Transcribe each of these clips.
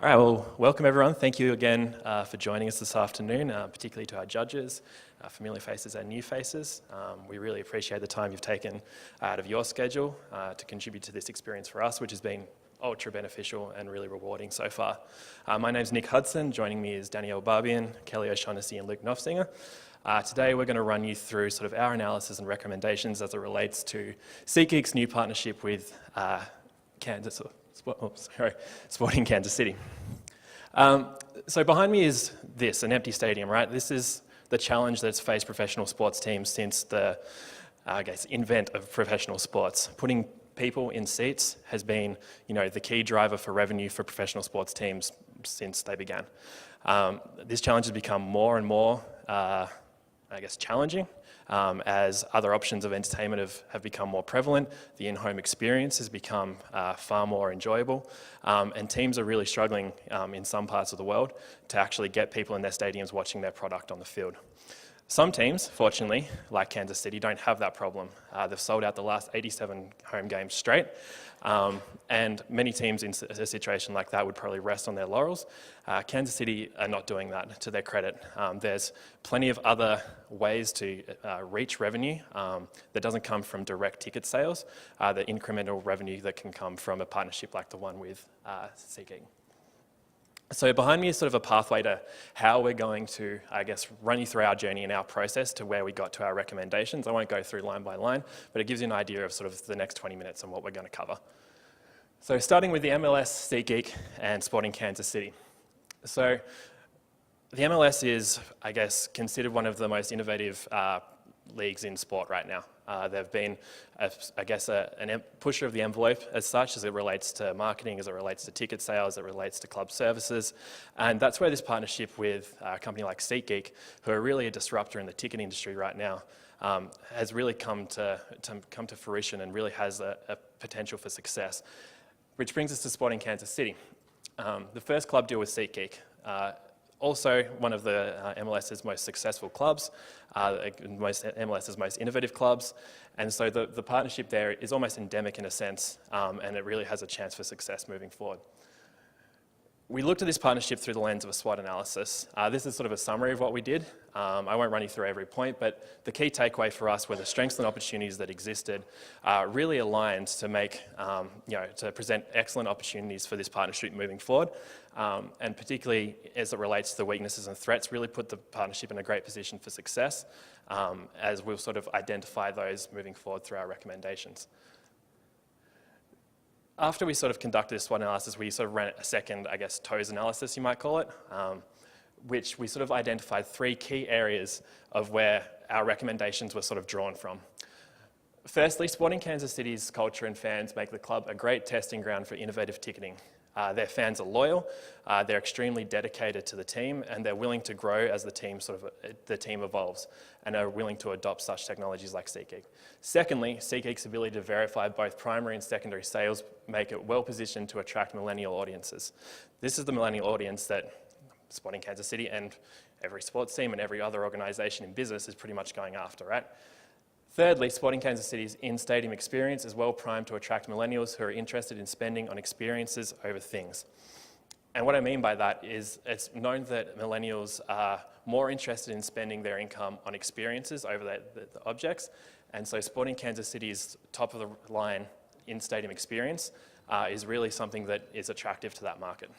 All right, well, welcome everyone. Thank you again for joining us this afternoon, particularly to our judges, familiar faces and new faces. We really appreciate the time you've taken out of your schedule to contribute to this experience for us, which has been ultra beneficial and really rewarding so far. My name's Nick Hudson. Joining me is Danielle Barbian, Kelly O'Shaughnessy and Luke Nofsinger. Today we're going to run you through sort of our analysis and recommendations as it relates to SeatGeek's new partnership with Sporting Kansas City. So behind me is an empty stadium, right? This is the challenge that's faced professional sports teams since the, invent of professional sports. Putting people in seats has been, the key driver for revenue for professional sports teams since they began. This challenge has become more and more, challenging as other options of entertainment have become more prevalent. The in-home experience has become far more enjoyable, and teams are really struggling in some parts of the world to actually get people in their stadiums watching their product on the field. Some teams, fortunately, like Kansas City, don't have that problem. They've sold out the last 87 home games straight, and many teams in a situation like that would probably rest on their laurels. Kansas City are not doing that, to their credit. There's plenty of other ways to reach revenue that doesn't come from direct ticket sales, the incremental revenue that can come from a partnership like the one with SeatGeek. So behind me is sort of a pathway to how we're going to, run you through our journey and our process to where we got to our recommendations. I won't go through line by line, but it gives you an idea of sort of the next 20 minutes and what we're going to cover. So starting with the MLS, SeatGeek, and Sporting Kansas City. So the MLS is, considered one of the most innovative leagues in sport right now. They've been, a pusher of the envelope as such, as it relates to marketing, as it relates to ticket sales, as it relates to club services. And that's where this partnership with a company like SeatGeek, who are really a disruptor in the ticket industry right now, has really come to fruition and really has a potential for success. Which brings us to Sporting Kansas City. The first club deal with SeatGeek. Also, one of the MLS's most successful clubs, MLS's most innovative clubs, and so the partnership there is almost endemic in a sense, and it really has a chance for success moving forward. We looked at this partnership through the lens of a SWOT analysis. This is sort of a summary of what we did. I won't run you through every point, but the key takeaway for us were the strengths and opportunities that existed really aligned to make, to present excellent opportunities for this partnership moving forward, and particularly as it relates to the weaknesses and threats, really put the partnership in a great position for success, as we'll sort of identify those moving forward through our recommendations. After we sort of conducted this SWOT analysis, we sort of ran a second, TOES analysis, you might call it, which we sort of identified three key areas of where our recommendations were sort of drawn from. Firstly, Sporting Kansas City's culture and fans make the club a great testing ground for innovative ticketing. Their fans are loyal, they're extremely dedicated to the team, and they're willing to grow as the team evolves, and are willing to adopt such technologies like SeatGeek. Secondly, SeatGeek's ability to verify both primary and secondary sales make it well positioned to attract millennial audiences. This is the millennial audience that Sporting Kansas City and every sports team and every other organisation in business is pretty much going after, right? Thirdly, Sporting Kansas City's in-stadium experience is well primed to attract millennials who are interested in spending on experiences over things. And what I mean by that is it's known that millennials are more interested in spending their income on experiences over the objects, and so Sporting Kansas City's top-of-the-line in-stadium experience is really something that is attractive to that market.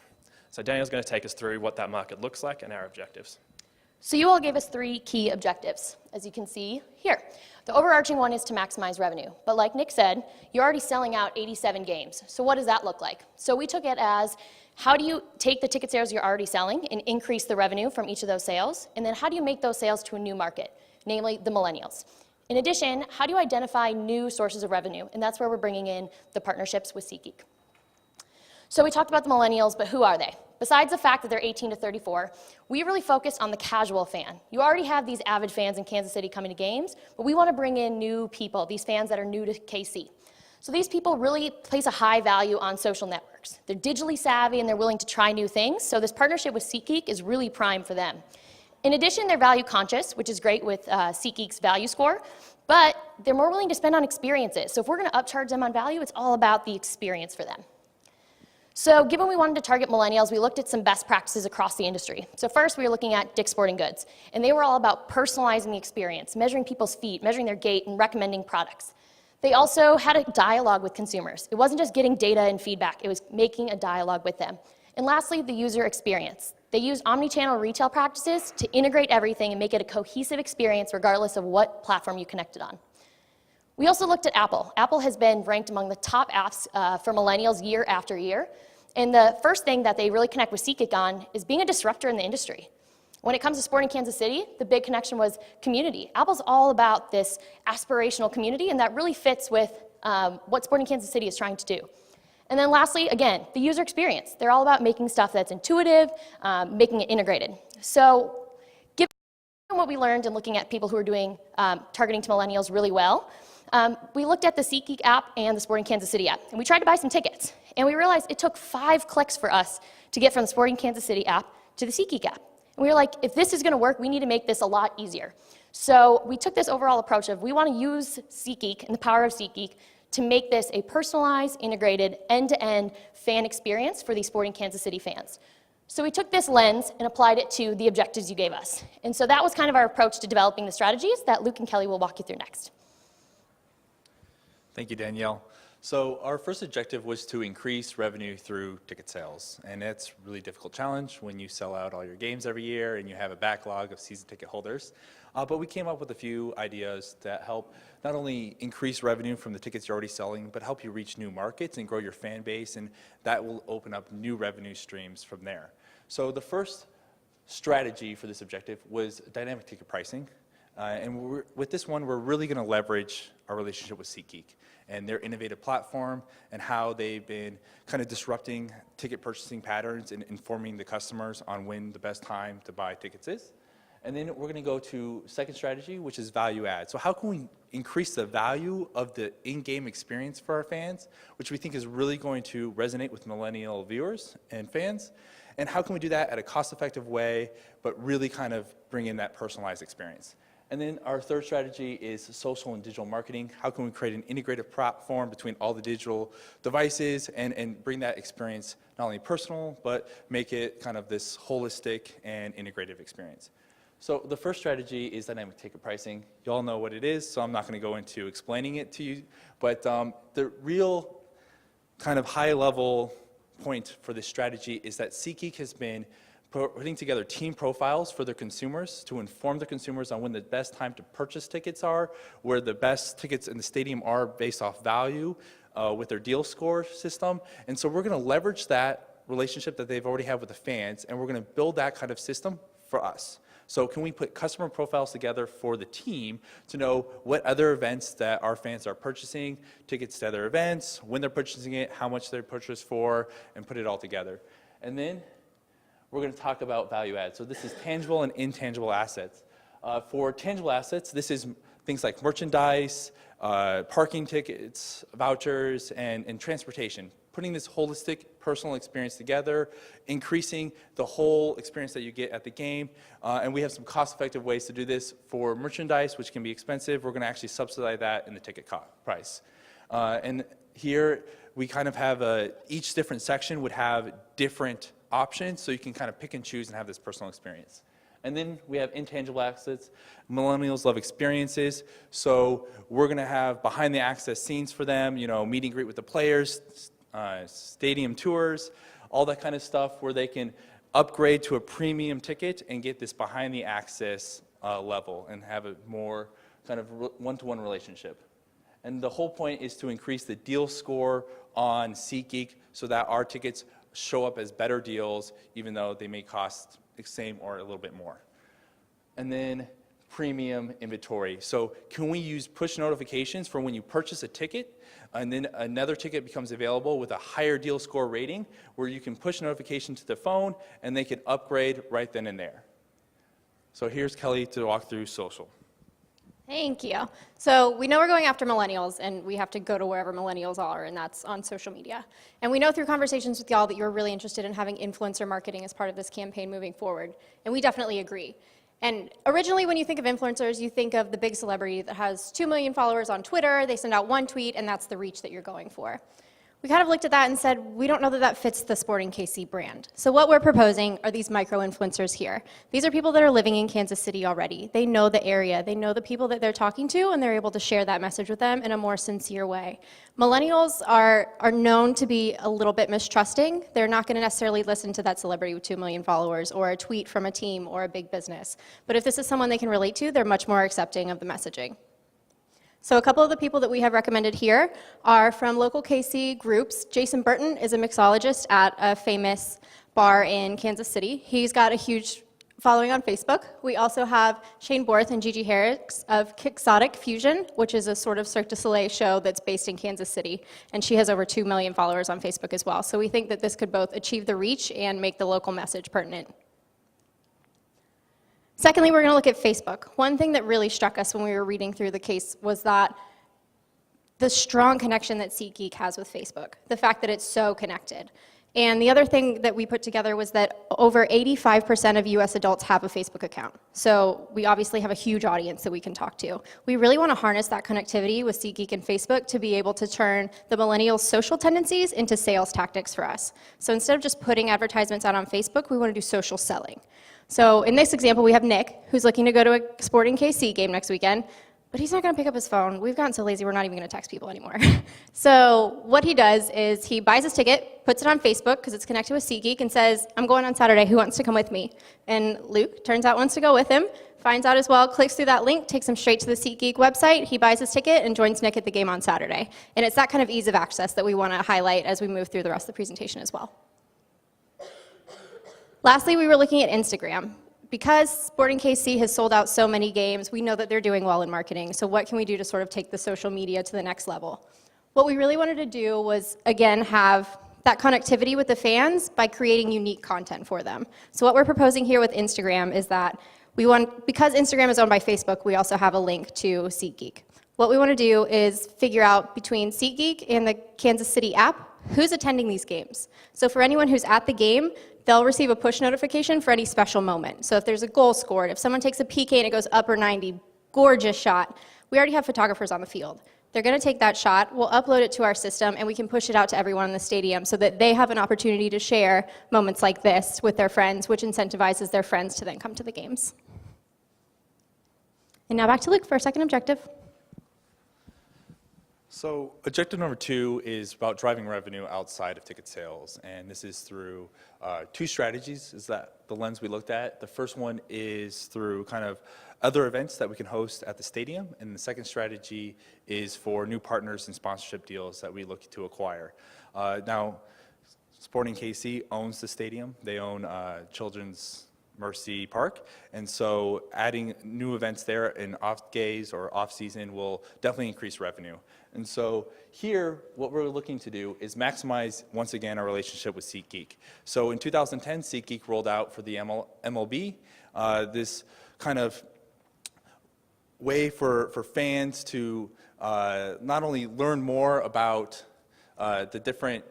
So Danielle's going to take us through what that market looks like and our objectives. So you all gave us three key objectives, as you can see here. The overarching one is to maximize revenue. But like Nick said, you're already selling out 87 games. So what does that look like? So we took it as, how do you take the ticket sales you're already selling and increase the revenue from each of those sales? And then how do you make those sales to a new market, namely the millennials? In addition, how do you identify new sources of revenue? And that's where we're bringing in the partnerships with SeatGeek. So we talked about the millennials, but who are they? Besides the fact that they're 18 to 34, we really focused on the casual fan. You already have these avid fans in Kansas City coming to games, but we want to bring in new people, these fans that are new to KC. So these people really place a high value on social networks. They're digitally savvy and they're willing to try new things, so this partnership with SeatGeek is really prime for them. In addition, they're value conscious, which is great with SeatGeek's value score, but they're more willing to spend on experiences. So if we're going to upcharge them on value, it's all about the experience for them. So given we wanted to target millennials, we looked at some best practices across the industry. So first, we were looking at Dick's Sporting Goods, and they were all about personalizing the experience, measuring people's feet, measuring their gait, and recommending products. They also had a dialogue with consumers. It wasn't just getting data and feedback, it was making a dialogue with them. And lastly, the user experience. They used omni-channel retail practices to integrate everything and make it a cohesive experience regardless of what platform you connected on. We also looked at Apple. Apple has been ranked among the top apps for millennials year after year. And the first thing that they really connect with SeatGeek on is being a disruptor in the industry. When it comes to Sporting Kansas City, the big connection was community. Apple's all about this aspirational community, and that really fits with what Sporting Kansas City is trying to do. And then lastly, again, the user experience. They're all about making stuff that's intuitive, making it integrated. So given what we learned in looking at people who are doing targeting to millennials really well, we looked at the SeatGeek app and the Sporting Kansas City app, and we tried to buy some tickets. And we realized it took 5 clicks for us to get from the Sporting Kansas City app to the SeatGeek app. And we were like, if this is going to work, we need to make this a lot easier. So we took this overall approach of we want to use SeatGeek and the power of SeatGeek to make this a personalized, integrated, end-to-end fan experience for these Sporting Kansas City fans. So we took this lens and applied it to the objectives you gave us. And so that was kind of our approach to developing the strategies that Luke and Kelly will walk you through next. Thank you, Danielle. So our first objective was to increase revenue through ticket sales. And it's a really difficult challenge when you sell out all your games every year and you have a backlog of season ticket holders. But we came up with a few ideas that help not only increase revenue from the tickets you're already selling, but help you reach new markets and grow your fan base, and that will open up new revenue streams from there. So the first strategy for this objective was dynamic ticket pricing. With this one, we're really going to leverage our relationship with SeatGeek and their innovative platform and how they've been kind of disrupting ticket purchasing patterns and informing the customers on when the best time to buy tickets is. And then we're going to go to second strategy, which is value add. So how can we increase the value of the in-game experience for our fans, which we think is really going to resonate with millennial viewers and fans? And how can we do that at a cost-effective way, but really kind of bring in that personalized experience? And then our third strategy is social and digital marketing. How can we create an integrated platform between all the digital devices and bring that experience not only personal, but make it kind of this holistic and integrative experience? So the first strategy is dynamic ticket pricing. You all know what it is, so I'm not going to go into explaining it to you. But the real kind of high-level point for this strategy is that SeatGeek has been putting together team profiles for their consumers to inform the consumers on when the best time to purchase tickets are, where the best tickets in the stadium are based off value with their deal score system. And so we're going to leverage that relationship that they've already had with the fans, and we're going to build that kind of system for us. So can we put customer profiles together for the team to know what other events that our fans are purchasing, tickets to other events, when they're purchasing it, how much they're purchased for, and put it all together. And then we're going to talk about value add. So this is tangible and intangible assets. For tangible assets, this is things like merchandise, parking tickets, vouchers, and transportation. Putting this holistic personal experience together, increasing the whole experience that you get at the game. And we have some cost-effective ways to do this. For merchandise, which can be expensive, we're going to actually subsidize that in the ticket price. And here we kind of have each different section would have different options, so you can kind of pick and choose and have this personal experience. And then we have intangible assets. Millennials love experiences, so we're going to have behind-the-access scenes for them, you know, meet and greet with the players, stadium tours, all that kind of stuff where they can upgrade to a premium ticket and get this behind-the-access level and have a more kind of one-to-one relationship. And the whole point is to increase the deal score on SeatGeek so that our tickets show up as better deals, even though they may cost the same or a little bit more. And then premium inventory. So can we use push notifications for when you purchase a ticket, and then another ticket becomes available with a higher deal score rating, where you can push notification to the phone and they can upgrade right then and there. So here's Kelly to walk through social. Thank you. So we know we're going after millennials, and we have to go to wherever millennials are, and that's on social media. And we know through conversations with y'all that you're really interested in having influencer marketing as part of this campaign moving forward, and we definitely agree. And originally, when you think of influencers, you think of the big celebrity that has 2 million followers on Twitter, they send out one tweet, and that's the reach that you're going for. we kind of looked at that and said, we don't know that that fits the Sporting KC brand. So what we're proposing are these micro-influencers here. These are people that are living in Kansas City already. They know the area, they know the people that they're talking to, and they're able to share that message with them in a more sincere way. Millennials are known to be a little bit mistrusting. They're not going to necessarily listen to that celebrity with 2 million followers or a tweet from a team or a big business. But if this is someone they can relate to, they're much more accepting of the messaging. So a couple of the people that we have recommended here are from local KC groups. Jason Burton is a mixologist at a famous bar in Kansas City. He's got a huge following on Facebook. We also have Shane Borth and Gigi Harris of Quixotic Fusion, which is a sort of Cirque du Soleil show that's based in Kansas City, and she has over 2 million followers on Facebook as well. So we think that this could both achieve the reach and make the local message pertinent. Secondly, we're going to look at Facebook. One thing that really struck us when we were reading through the case was that the strong connection that SeatGeek has with Facebook, the fact that it's so connected. And the other thing that we put together was that over 85% of US adults have a Facebook account. So we obviously have a huge audience that we can talk to. We really want to harness that connectivity with SeatGeek and Facebook to be able to turn the millennials' social tendencies into sales tactics for us. So instead of just putting advertisements out on Facebook, we want to do social selling. So in this example, we have Nick, who's looking to go to a Sporting KC game next weekend, but he's not going to pick up his phone. We've gotten so lazy, we're not even going to text people anymore. So what he does is he buys his ticket, puts it on Facebook, because it's connected with SeatGeek, and says, I'm going on Saturday, who wants to come with me? And Luke, turns out, wants to go with him, finds out as well, clicks through that link, takes him straight to the SeatGeek website, he buys his ticket, and joins Nick at the game on Saturday. And it's that kind of ease of access that we want to highlight as we move through the rest of the presentation as well. Lastly, we were looking at Instagram. Because Sporting KC has sold out so many games, we know that they're doing well in marketing. So what can we do to sort of take the social media to the next level? What we really wanted to do was, again, have that connectivity with the fans by creating unique content for them. So what we're proposing here with Instagram is that because Instagram is owned by Facebook, we also have a link to SeatGeek. What we want to do is figure out between SeatGeek and the Kansas City app, who's attending these games. So for anyone who's at the game, they'll receive a push notification for any special moment. So if there's a goal scored, if someone takes a PK and it goes upper 90, gorgeous shot, we already have photographers on the field. They're going to take that shot, we'll upload it to our system, and we can push it out to everyone in the stadium so that they have an opportunity to share moments like this with their friends, which incentivizes their friends to then come to the games. And now back to Luke for our second objective. So objective number 2 is about driving revenue outside of ticket sales, and this is through 2 strategies. Is that the lens we looked at? The first one is through kind of other events that we can host at the stadium, and the second strategy is for new partners and sponsorship deals that we look to acquire. Now, Sporting KC owns the stadium. They own Children's Mercy Park, and so adding new events there in off days or off season will definitely increase revenue. And so here, what we're looking to do is maximize, once again, our relationship with SeatGeek. So in 2010, SeatGeek rolled out for the MLB this kind of way for fans to not only learn more about the different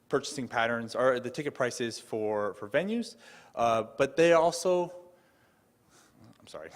purchasing patterns or the ticket prices for venues, but they also, I'm sorry.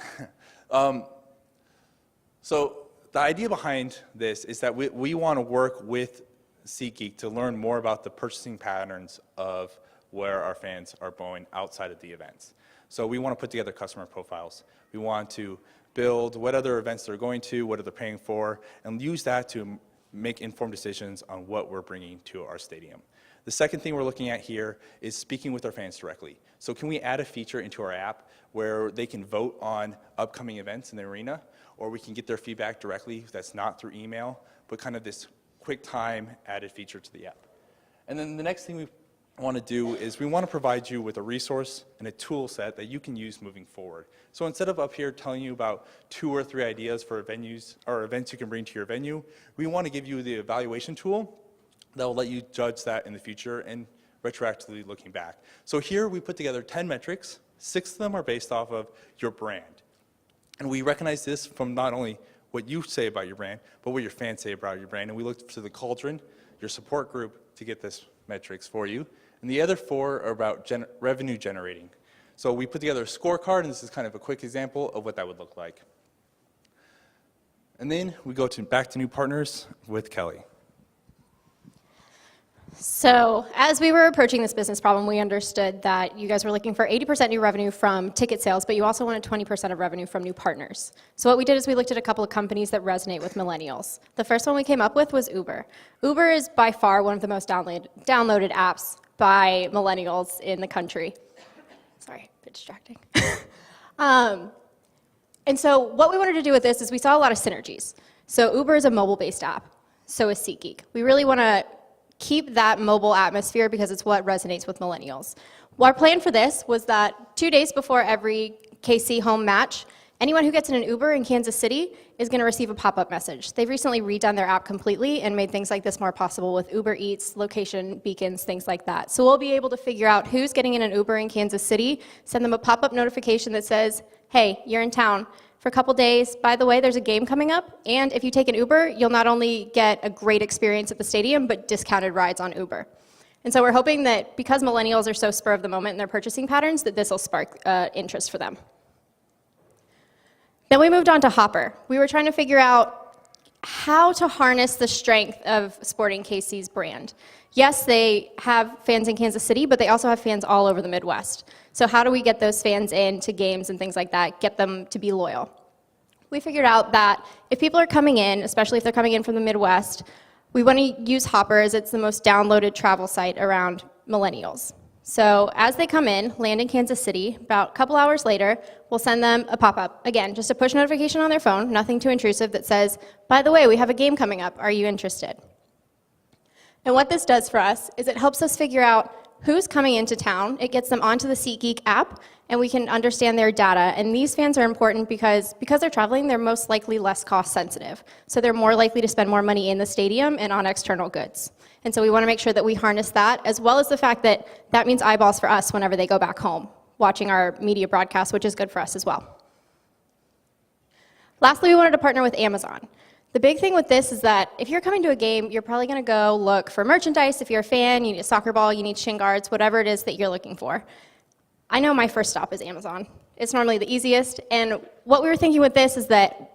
So the idea behind this is that we want to work with SeatGeek to learn more about the purchasing patterns of where our fans are going outside of the events. So we want to put together customer profiles. We want to build what other events they're going to, what are they paying for, and use that to make informed decisions on what we're bringing to our stadium. The second thing we're looking at here is speaking with our fans directly. So can we add a feature into our app where they can vote on upcoming events in the arena, or we can get their feedback directly that's not through email, but kind of this quick time added feature to the app. And then the next thing we want to do is we want to provide you with a resource and a tool set that you can use moving forward. So instead of up here telling you about 2 or 3 ideas for venues or events you can bring to your venue, we want to give you the evaluation tool that will let you judge that in the future and retroactively looking back. So here we put together 10 metrics. 6 of them are based off of your brand. And we recognize this from not only what you say about your brand, but what your fans say about your brand. And we looked to the Cauldron, your support group, to get this metrics for you. And the other 4 are about revenue generating. So we put together a scorecard, and this is kind of a quick example of what that would look like. And then we go back to new partners with Kelly. So as we were approaching this business problem, we understood that you guys were looking for 80% new revenue from ticket sales, but you also wanted 20% of revenue from new partners. So what we did is we looked at a couple of companies that resonate with millennials. The first one we came up with was Uber. Uber is by far one of the most downloaded apps by millennials in the country. Sorry, a bit distracting. And so what we wanted to do with this is we saw a lot of synergies. So Uber is a mobile-based app, so is SeatGeek. We really want to keep that mobile atmosphere because it's what resonates with millennials. Our plan for this was that 2 days before every KC home match, anyone who gets in an Uber in Kansas City is going to receive a pop-up message. They've recently redone their app completely and made things like this more possible with Uber Eats, location beacons, things like that. So we'll be able to figure out who's getting in an Uber in Kansas City, send them a pop-up notification that says, hey, you're in town for a couple days. By the way, there's a game coming up, and if you take an Uber, you'll not only get a great experience at the stadium, but discounted rides on Uber. And so we're hoping that because millennials are so spur of the moment in their purchasing patterns, that this will spark interest for them. Then we moved on to Hopper. We were trying to figure out how to harness the strength of Sporting KC's brand. Yes, they have fans in Kansas City, but they also have fans all over the Midwest. So how do we get those fans into games and things like that, get them to be loyal? We figured out that if people are coming in, especially if they're coming in from the Midwest, we want to use Hopper as it's the most downloaded travel site around millennials. So as they come in, land in Kansas City, about a couple hours later, we'll send them a pop-up. Again, just a push notification on their phone, nothing too intrusive, that says, by the way, we have a game coming up. Are you interested? And what this does for us is it helps us figure out who's coming into town. It gets them onto the SeatGeek app, and we can understand their data. And these fans are important because they're traveling, they're most likely less cost sensitive. So they're more likely to spend more money in the stadium and on external goods. And so we want to make sure that we harness that, as well as the fact that that means eyeballs for us whenever they go back home, watching our media broadcast, which is good for us as well. Lastly, we wanted to partner with Amazon. The big thing with this is that if you're coming to a game, you're probably going to go look for merchandise. If you're a fan, you need a soccer ball, you need shin guards, whatever it is that you're looking for. I know my first stop is Amazon. It's normally the easiest. And what we were thinking with this is that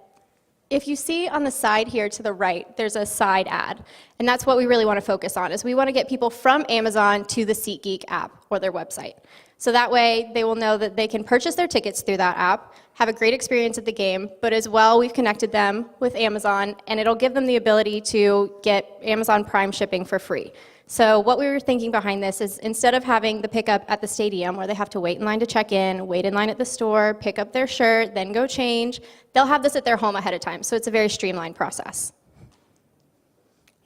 if you see on the side here to the right, there's a side ad. And that's what we really want to focus on, is we want to get people from Amazon to the SeatGeek app or their website. So that way, they will know that they can purchase their tickets through that app, have a great experience at the game, but as well, we've connected them with Amazon, and it'll give them the ability to get Amazon Prime shipping for free. So what we were thinking behind this is instead of having the pickup at the stadium where they have to wait in line to check in, wait in line at the store, pick up their shirt, then go change, they'll have this at their home ahead of time. So it's a very streamlined process.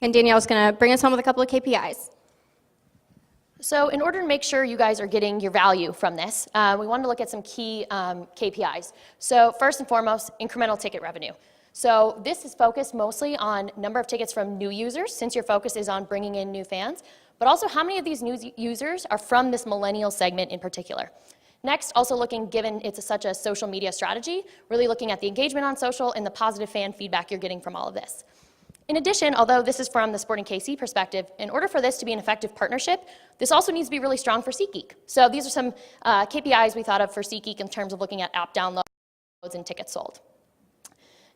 And Danielle's going to bring us home with a couple of KPIs. So in order to make sure you guys are getting your value from this, we wanted to look at some key KPIs. So first and foremost, incremental ticket revenue. So this is focused mostly on number of tickets from new users, since your focus is on bringing in new fans, but also how many of these new users are from this millennial segment in particular. Next, also looking, given it's such a social media strategy, really looking at the engagement on social and the positive fan feedback you're getting from all of this. In addition, although this is from the Sporting KC perspective, in order for this to be an effective partnership, this also needs to be really strong for SeatGeek. So these are some KPIs we thought of for SeatGeek in terms of looking at app downloads and tickets sold.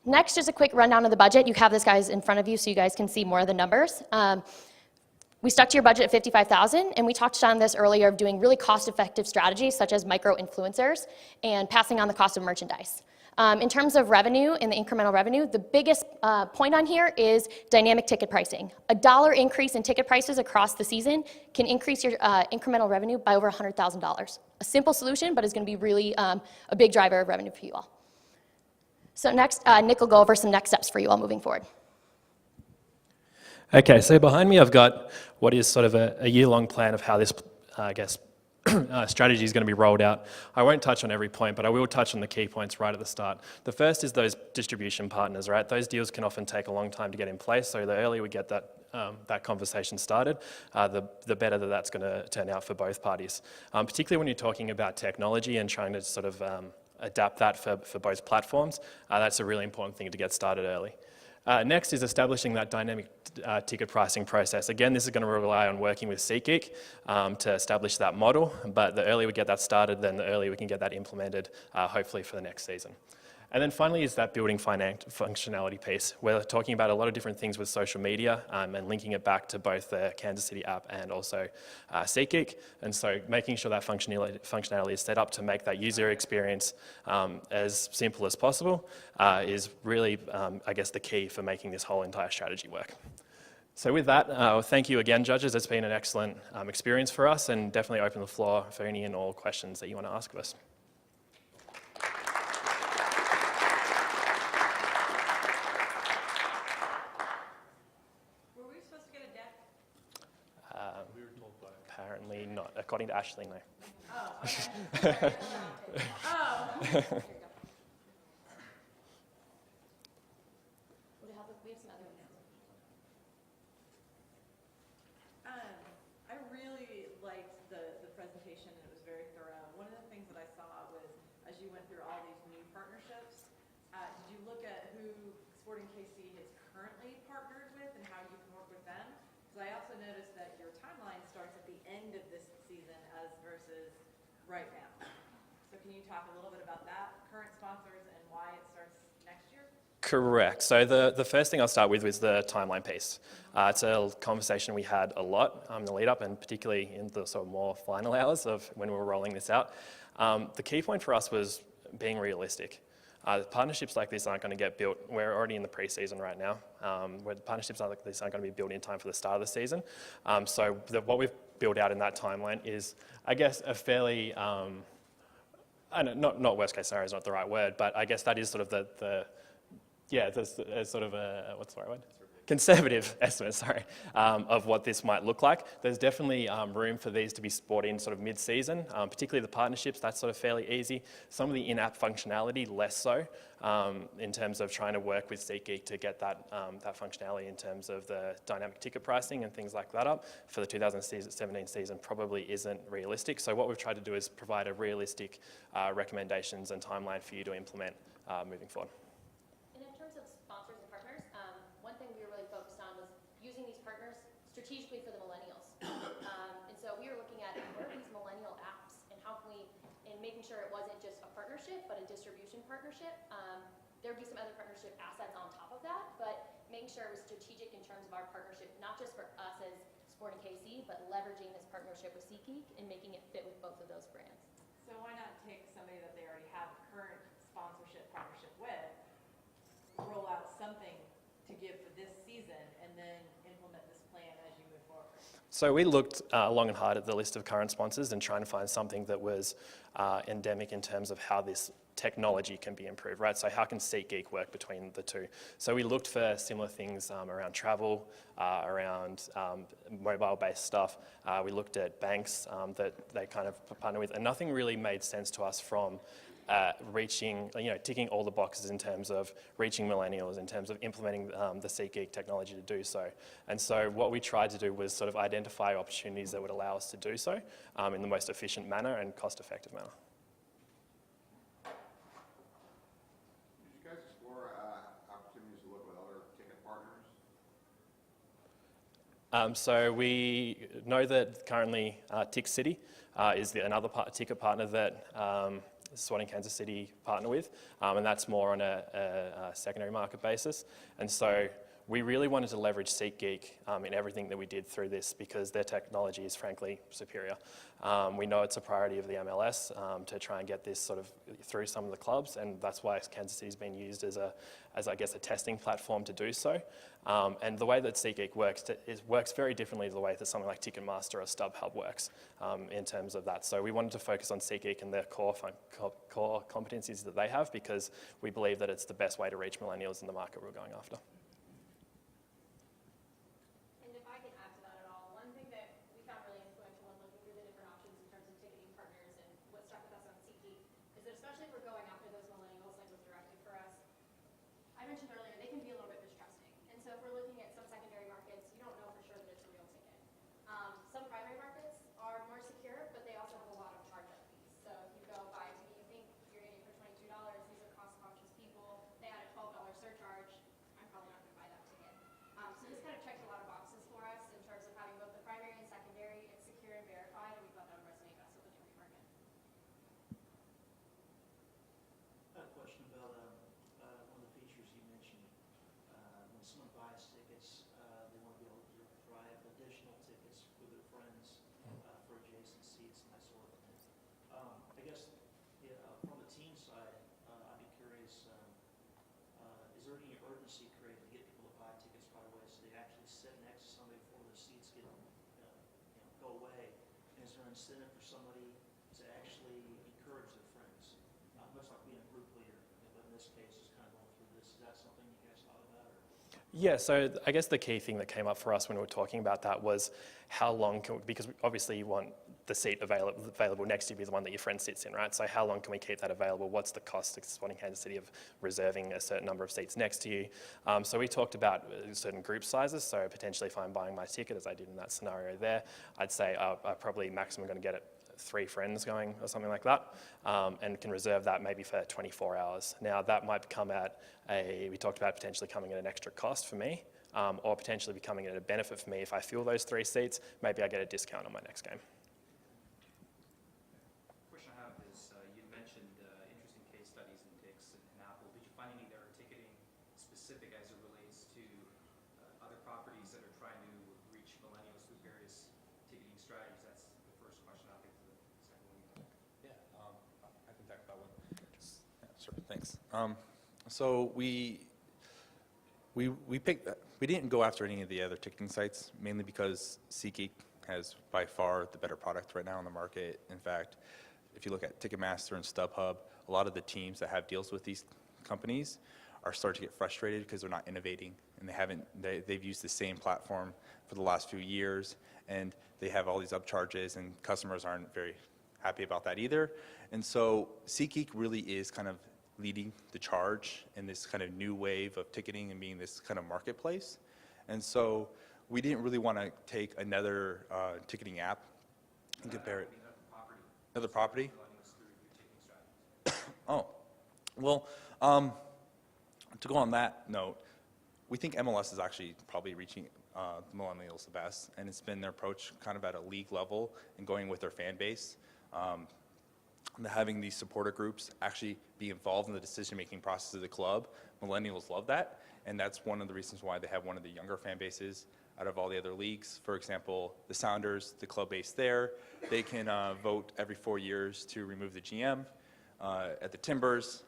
Next, just a quick rundown of the budget. You have this, guys, in front of you so you guys can see more of the numbers. We stuck to your budget at $55,000, and we touched on this earlier of doing really cost-effective strategies such as micro-influencers and passing on the cost of merchandise. In terms of revenue and the incremental revenue, the biggest point on here is dynamic ticket pricing. A $1 increase in ticket prices across the season can increase your incremental revenue by over $100,000. A simple solution, but it's going to be really a big driver of revenue for you all. So next, Nick will go over some next steps for you all moving forward. Okay, so behind me I've got what is sort of a year-long plan of how this, I guess, strategy is going to be rolled out. I won't touch on every point, but I will touch on the key points right at the start. The first is those distribution partners, right? Those deals can often take a long time to get in place, so the earlier we get that conversation started, the better that's going to turn out for both parties. Particularly when you're talking about technology and trying to sort of adapt that for both platforms, that's a really important thing to get started early. Next is establishing that dynamic ticket pricing process. Again, this is going to rely on working with SeatGeek to establish that model, but the earlier we get that started, then the earlier we can get that implemented, hopefully for the next season. And then finally is that building functionality piece. We're talking about a lot of different things with social media and linking it back to both the Kansas City app and also SeatGeek. And so making sure that functionality is set up to make that user experience as simple as possible is really, I guess, the key for making this whole entire strategy work. So with that, thank you again, judges. It's been an excellent experience for us, and definitely open the floor for any and all questions that you want to ask of us. Apparently not, according to Ashley, no. Oh, okay. Oh. Would it help if we have some other I really liked the presentation, and it was very thorough. One of the things that I saw was, as you went through all these new partnerships, did you look at who Sporting KC has currently partnered with and how you can work with them? Because I also noticed that your timeline starts at the end of this season as versus right now. So can you talk a little bit about that, current sponsors, and why it starts next year? Correct. So the first thing I'll start with was the timeline piece. It's a conversation we had a lot in the lead up, and particularly in the sort of more final hours of when we were rolling this out. The key point for us was being realistic. Partnerships like this aren't going to get built. We're already in the preseason right now, where partnerships like this aren't going to be built in time for the start of the season. So what we've built out in that timeline is, I guess, a fairly, not worst case scenario is not the right word, but I guess that is sort of there's sort of a, what's the right word? Conservative estimate, sorry, of what this might look like. There's definitely room for these to be brought in sort of mid-season, particularly the partnerships, that's sort of fairly easy. Some of the in-app functionality, less so, in terms of trying to work with SeatGeek to get that functionality in terms of the dynamic ticket pricing and things like that up for the 2017 season probably isn't realistic. So what we've tried to do is provide a realistic recommendations and timeline for you to implement moving forward. Strategically for the millennials. And so we were looking at what are these millennial apps and how can we, and making sure it wasn't just a partnership, but a distribution partnership. There would be some other partnership assets on top of that, but making sure it was strategic in terms of our partnership, not just for us as Sporting KC, but leveraging this partnership with SeatGeek and making it fit with both of those brands. So why not take somebody that they already have current sponsorship partnership with, roll out something to give for this season, and then implement this plan as you move forward? So we looked long and hard at the list of current sponsors and trying to find something that was endemic in terms of how this technology can be improved, right? So how can SeatGeek work between the two? So we looked for similar things around travel, around mobile-based stuff. We looked at banks that they kind of partner with, and nothing really made sense to us from reaching, ticking all the boxes in terms of reaching millennials, in terms of implementing the SeatGeek technology to do so. And so what we tried to do was sort of identify opportunities that would allow us to do so in the most efficient manner and cost-effective manner. Did you guys explore opportunities to look with other ticket partners? So we know that currently Tick City is another ticket partner that Sporting Kansas City partner with, and that's more on a secondary market basis. And so we really wanted to leverage SeatGeek in everything that we did through this because their technology is frankly superior. We know it's a priority of the MLS to try and get this sort of through some of the clubs, and that's why Kansas City's been used as I guess a testing platform to do so. And the way that SeatGeek works, it works very differently to the way that something like Ticketmaster or StubHub works in terms of that. So we wanted to focus on SeatGeek and their core competencies that they have because we believe that it's the best way to reach millennials in the market we're going after. sit next to somebody before the seats get, go away? And is there an incentive for somebody to actually encourage their friends? Much like being a group leader, but in this case, it's kind of going through this. Is that something you guys thought about? Yeah, so I guess the key thing that came up for us when we were talking about that was how long can we, because obviously you want the seat available next to you be the one that your friend sits in, right? So how long can we keep that available? What's the cost to Sporting Kansas City of reserving a certain number of seats next to you? So we talked about certain group sizes, so potentially if I'm buying my ticket, as I did in that scenario there, I'd say I'm probably maximum going to get it 3 friends going or something like that, and can reserve that maybe for 24 hours. Now that might come at we talked about potentially coming at an extra cost for me, or potentially becoming at a benefit for me. If I fill those 3 seats, maybe I get a discount on my next game. Question I have is, you mentioned interesting case studies in Dix and Apple. Did you find any that are ticketing specific as it relates to other properties that are trying to reach millennials through various ticketing strategies? That's the first question. I'll get to the second one. Yeah, I can tackle that one. Yeah, sure, thanks. So we didn't go after any of the other ticketing sites, mainly because SeatGeek has by far the better product right now on the market. In fact, if you look at Ticketmaster and StubHub, a lot of the teams that have deals with these companies are starting to get frustrated because they're not innovating, and they've used the same platform for the last few years, and they have all these upcharges, and customers aren't very happy about that either. And so SeatGeek really is kind of leading the charge in this kind of new wave of ticketing and being this kind of marketplace. And so we didn't really want to take another ticketing app and compare it. Another property? Oh, well, to go on that note, we think MLS is actually probably reaching the millennials the best, and it's been their approach kind of at a league level and going with their fan base. Having these supporter groups actually be involved in the decision-making process of the club, millennials love that, and that's one of the reasons why they have one of the younger fan bases out of all the other leagues. For example, the Sounders, the club base there, they can vote every 4 years to remove the GM. At the Timbers,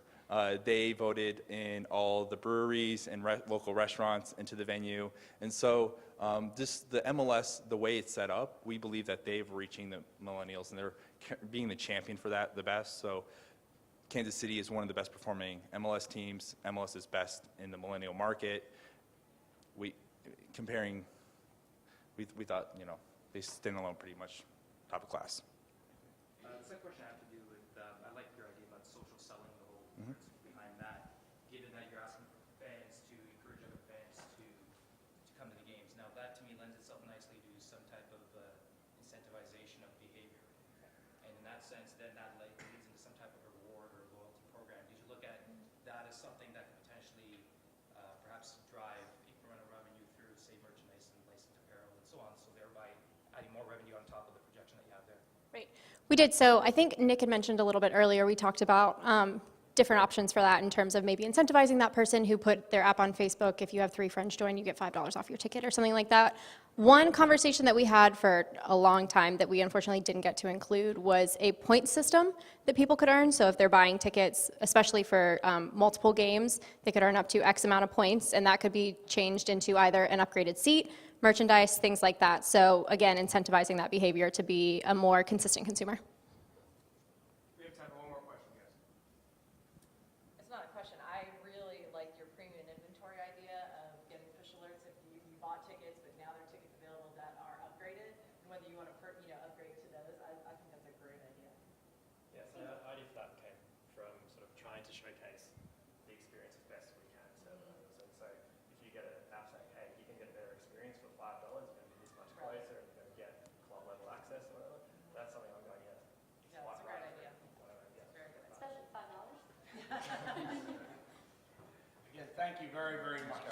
they voted in all the breweries and local restaurants into the venue. And so just the MLS, the way it's set up, we believe that they're reaching the millennials, and they're being the champion for that the best. So Kansas City is one of the best performing MLS teams. MLS is best in the millennial market. We thought, they stand alone pretty much top of class. The second question I have to do with, I like your idea about social selling, the whole principle behind that, given that you're asking fans to encourage other fans to come to the games. Now that to me lends itself nicely to some type of incentivization of behavior. And in that sense, then that leads into some type of reward or loyalty program. Did you look at that as something that could potentially perhaps drive incremental revenue through, say, merchandise and licensed apparel and so on, so thereby adding more revenue on top of the projection that you have there? Right. We did. So I think Nick had mentioned a little bit earlier, we talked about different options for that in terms of maybe incentivizing that person who put their app on Facebook. If you have 3 friends join, you get $5 off your ticket or something like that. One conversation that we had for a long time that we unfortunately didn't get to include was a point system that people could earn. So if they're buying tickets, especially for multiple games, they could earn up to X amount of points, and that could be changed into either an upgraded seat, merchandise, things like that. So again, incentivizing that behavior to be a more consistent consumer. We have time for one more question, guys. It's not a question. I really like your premium inventory idea of getting push alerts if you bought tickets, but now there are tickets available that are upgraded, and whether you want to upgrade to those. I think that's a great idea. Yeah, so the idea for that came from sort of trying to showcase the experience as best we can to others. And so if you get an app saying, hey, you can get a better experience for $5, you're going to be this much closer, and you're going to get club level access or whatever, that's something I'm going, yeah. Yeah, that's a great idea. Whatever, yeah. Very good. Especially $5. Again, thank you very, very much.